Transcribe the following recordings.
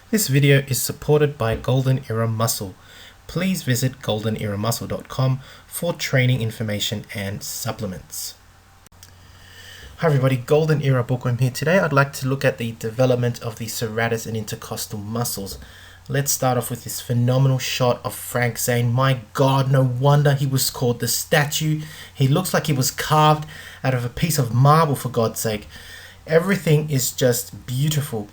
This video is supported by Golden Era Muscle. Please visit goldeneramuscle.com for training information and supplements. Hi everybody, Golden Era Bookworm here. Today I'd like to look at the development of the serratus and intercostal muscles. Let's start off with this phenomenal shot of Frank Zane. My God, no wonder he was called the statue. He looks like he was carved out of a piece of marble, for God's sake. Everything is just beautiful.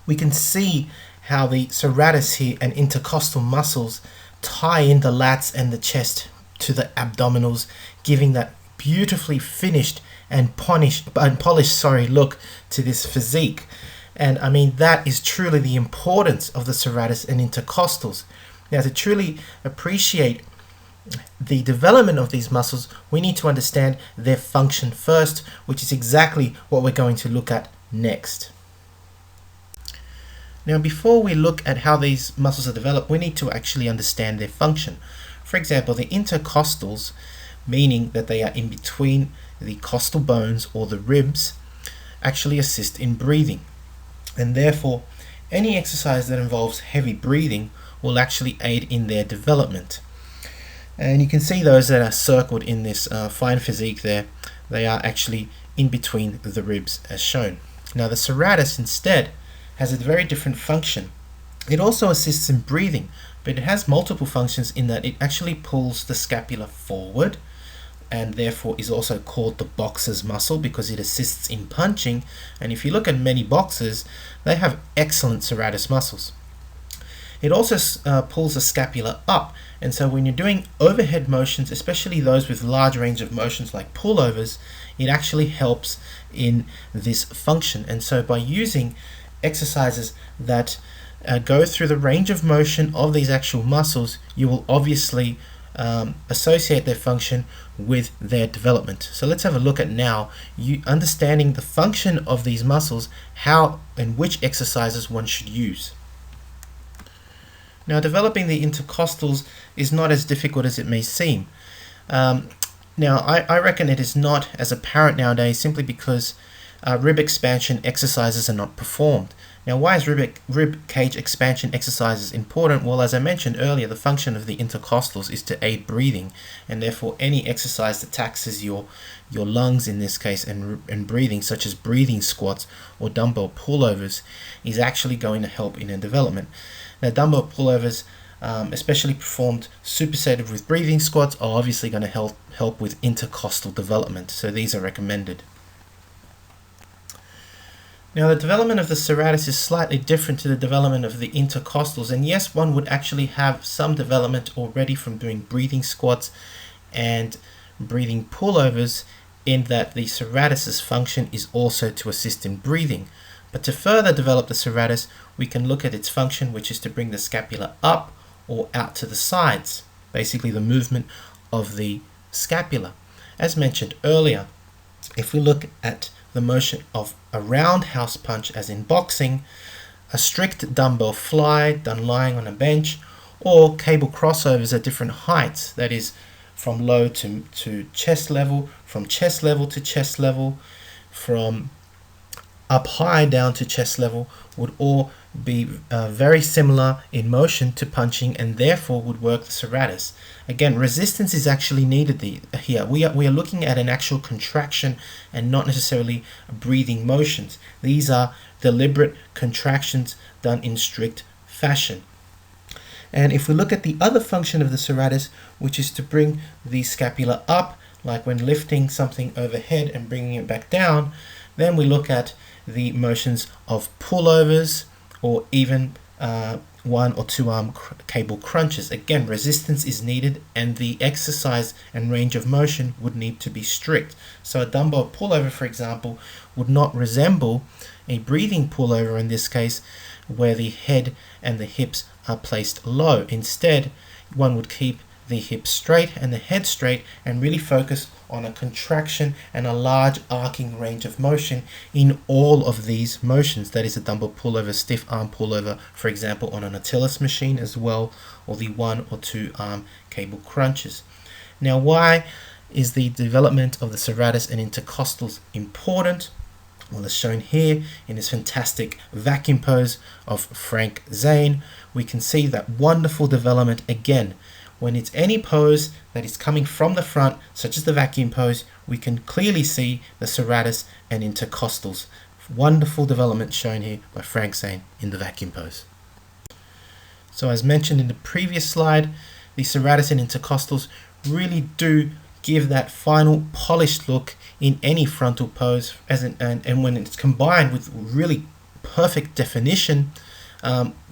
We can see how the serratus here and intercostal muscles tie in the lats and the chest to the abdominals, giving that beautifully finished and polished look to this physique. And I mean, that is truly the importance of the serratus and intercostals. Now, to truly appreciate the development of these muscles, we need to understand their function first, which is exactly what we're going to look at next. Now, before we look at how these muscles are developed, we need to actually understand their function. For example, the intercostals, meaning that they are in between the costal bones or the ribs, actually assist in breathing. And therefore, any exercise that involves heavy breathing will actually aid in their development. And you can see those that are circled in this fine physique there, they are actually in between the ribs as shown. Now, the serratus instead has a very different function. It also assists in breathing, but it has multiple functions in that it actually pulls the scapula forward and therefore is also called the boxer's muscle because it assists in punching. And if you look at many boxers, they have excellent serratus muscles. It also pulls the scapula up, and so when you're doing overhead motions, especially those with large range of motions like pullovers, it actually helps in this function. And so by using exercises that go through the range of motion of these actual muscles, you will obviously associate their function with their development. So let's have a look at now, understanding the function of these muscles, how and which exercises one should use. Now, developing the intercostals is not as difficult as it may seem. Now, I reckon it is not as apparent nowadays simply because rib expansion exercises are not performed. Now, why is rib cage expansion exercises important? Well, as I mentioned earlier, the function of the intercostals is to aid breathing, and therefore any exercise that taxes your lungs in this case and breathing, such as breathing squats or dumbbell pullovers, is actually going to help in their development. Now, dumbbell pullovers, especially performed supersetted with breathing squats, are obviously going to help with intercostal development, so these are recommended. Now, the development of the serratus is slightly different to the development of the intercostals, and yes, one would actually have some development already from doing breathing squats and breathing pullovers, in that the serratus's function is also to assist in breathing. But to further develop the serratus, we can look at its function, which is to bring the scapula up or out to the sides, basically the movement of the scapula. As mentioned earlier, if we look at the motion of a roundhouse punch as in boxing, a strict dumbbell fly done lying on a bench, or cable crossovers at different heights, that is from low to chest level, from chest level to chest level, from up high down to chest level, would all be very similar in motion to punching, and therefore would work the serratus. Again, resistance is actually needed here. We are looking at an actual contraction and not necessarily breathing motions. These are deliberate contractions done in strict fashion. And if we look at the other function of the serratus, which is to bring the scapula up, like when lifting something overhead and bringing it back down, then we look at the motions of pullovers or even one or two arm cable crunches. Again, resistance is needed, and the exercise and range of motion would need to be strict. So a dumbbell pullover, for example, would not resemble a breathing pullover in this case, where the head and the hips are placed low. Instead, one would keep the hips straight and the head straight and really focus on a contraction and a large arcing range of motion in all of these motions. That is a dumbbell pullover, stiff arm pullover, for example, on an Nautilus machine as well, or the 1 or 2 arm cable crunches. Now, why is the development of the serratus and intercostals important? Well, as shown here in this fantastic vacuum pose of Frank Zane, we can see that wonderful development again. When it's any pose that is coming from the front, such as the vacuum pose, we can clearly see the serratus and intercostals. Wonderful development shown here by Frank Zane in the vacuum pose. So as mentioned in the previous slide, the serratus and intercostals really do give that final polished look in any frontal pose, and when it's combined with really perfect definition,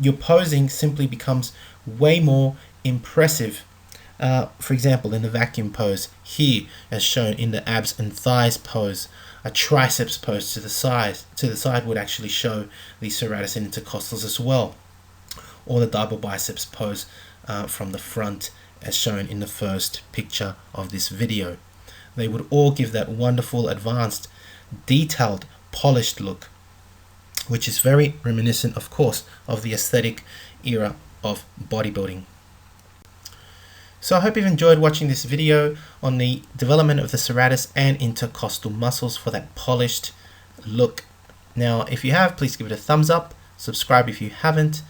your posing simply becomes way more impressive. For example, in the vacuum pose here, as shown in the abs and thighs pose, a triceps pose to the side would actually show the serratus and intercostals as well, or the double biceps pose from the front, as shown in the first picture of this video. They would all give that wonderful, advanced, detailed, polished look, which is very reminiscent, of course, of the aesthetic era of bodybuilding. So I hope you've enjoyed watching this video on the development of the serratus and intercostal muscles for that polished look. Now, if you have, please give it a thumbs up, subscribe if you haven't,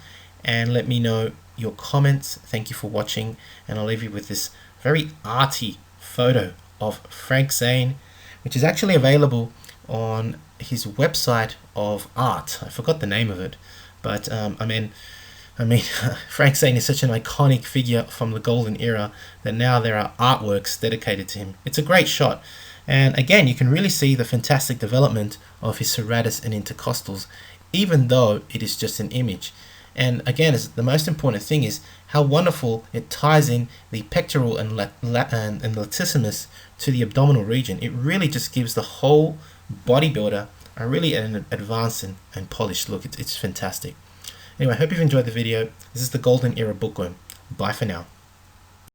and let me know your comments. Thank you for watching, and I'll leave you with this very arty photo of Frank Zane, which is actually available on his website of art. I forgot the name of it, but I mean Frank Zane is such an iconic figure from the golden era that now there are artworks dedicated to him. It's a great shot, and again you can really see the fantastic development of his serratus and intercostals, even though it is just an image. And again, the most important thing is how wonderful it ties in the pectoral and latissimus to the abdominal region. It really just gives the whole bodybuilder a really an advanced and polished look. It's fantastic. Anyway, I hope you've enjoyed the video. This is the Golden Era Bookworm. Bye for now.